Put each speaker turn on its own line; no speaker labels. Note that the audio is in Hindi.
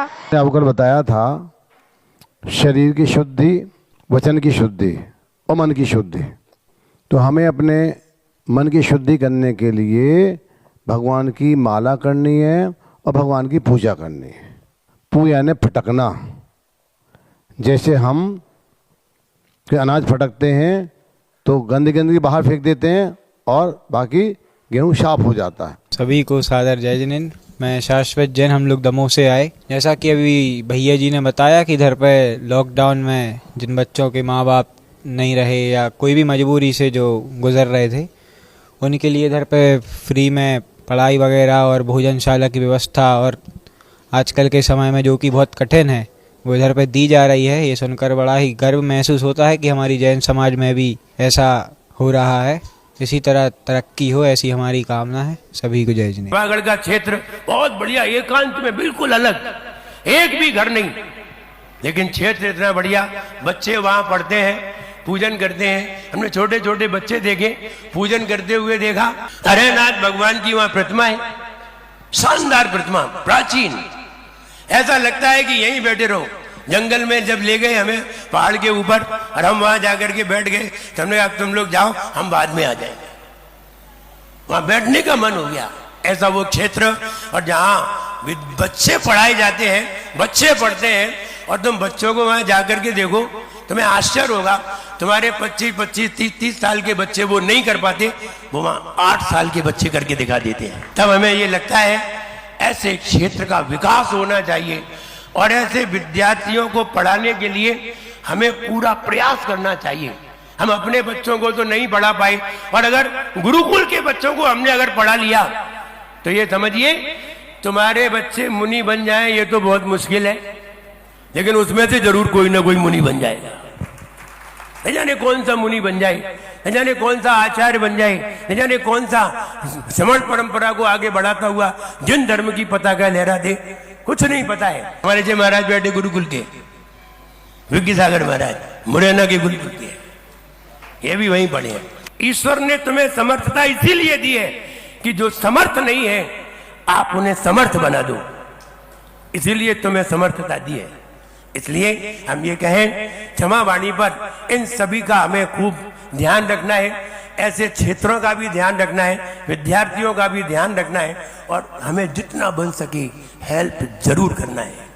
आपको कल बताया था शरीर की शुद्धि, वचन की शुद्धि और मन की शुद्धि। तो हमें अपने मन की शुद्धि करने के लिए भगवान की माला करनी है और भगवान की पूजा करनी है। पूजा यानी फटकना। जैसे हम अनाज फटकते हैं तो गंदगी बाहर फेंक देते हैं और बाकी गेहूँ साफ हो जाता है।
सभी को सादर जय जिनेंद्र। मैं शाश्वत जैन, हम लोग दमोह से आए। जैसा कि अभी भैया जी ने बताया कि इधर पे लॉकडाउन में जिन बच्चों के माँ बाप नहीं रहे या कोई भी मजबूरी से जो गुजर रहे थे, उनके लिए इधर पे फ्री में पढ़ाई वगैरह और भोजनशाला की व्यवस्था और आजकल के समय में जो कि बहुत कठिन है वो इधर पे दी जा रही है। ये सुनकर बड़ा ही गर्व महसूस होता है कि हमारी जैन समाज में भी ऐसा हो रहा है। इसी तरह तरक्की हो, ऐसी हमारी कामना है। सभी को जय जिनेंद्र।
पागड़ का क्षेत्र बहुत बढ़िया, एकांत में, बिल्कुल अलग, एक भी घर नहीं, लेकिन क्षेत्र इतना बढ़िया। बच्चे वहां पढ़ते हैं, पूजन करते हैं। हमने छोटे छोटे बच्चे देखे पूजन करते हुए देखा। हरेनाथ भगवान की वहां प्रतिमा है, शानदार प्रतिमा, प्राचीन। ऐसा लगता है कि यहीं बैठे रहो। जंगल में जब ले गए हमें पहाड़ के ऊपर और हम वहां जाकर के बैठ गए, तो हमने कहा तुम लोग जाओ, हम बाद में आ जाएंगे। वहां बैठने का मन हो गया। ऐसा वो क्षेत्र, और जहां बच्चे पढ़ाए जाते हैं, बच्चे पढ़ते हैं, और तुम बच्चों को वहां जाकर के देखो, तुम्हें आश्चर्य होगा। तुम्हारे 25, 30 साल के बच्चे वो नहीं कर पाते, वो वहां 8 साल के बच्चे करके दिखा देते हैं। तब हमें ये लगता है ऐसे क्षेत्र का विकास होना चाहिए, और ऐसे विद्यार्थियों को पढ़ाने के लिए हमें पूरा प्रयास करना चाहिए। हम अपने बच्चों को तो नहीं पढ़ा पाए, और अगर गुरुकुल के बच्चों को हमने अगर पढ़ा लिया तो ये समझिए तुम्हारे बच्चे मुनि बन जाएं, ये तो बहुत मुश्किल है, लेकिन उसमें से जरूर कोई ना कोई मुनि बन जाएगा। न जाने कौन सा मुनि बन जाए, न जाने कौन सा आचार्य बन जाए, न जाने कौन सा समण परंपरा को आगे बढ़ाता हुआ जिन धर्म की पताका लहरा दे, कुछ नहीं पता है। हमारे जी महाराज बैठे गुरुकुल के, विज्ञ सागर महाराज मुरैना के गुरुकुल के, ये भी वहीं पढ़े हैं। ईश्वर ने तुम्हें समर्थता इसीलिए दी है कि जो समर्थ नहीं है आप उन्हें समर्थ बना दो, इसीलिए तुम्हें समर्थता दी है। इसलिए हम ये कहें, क्षमा वाणी पर इन सभी का हमें खूब ध्यान रखना है। ऐसे क्षेत्रों का भी ध्यान रखना है, विद्यार्थियों का भी ध्यान रखना है, और हमें जितना बन सके हेल्प जरूर करना है।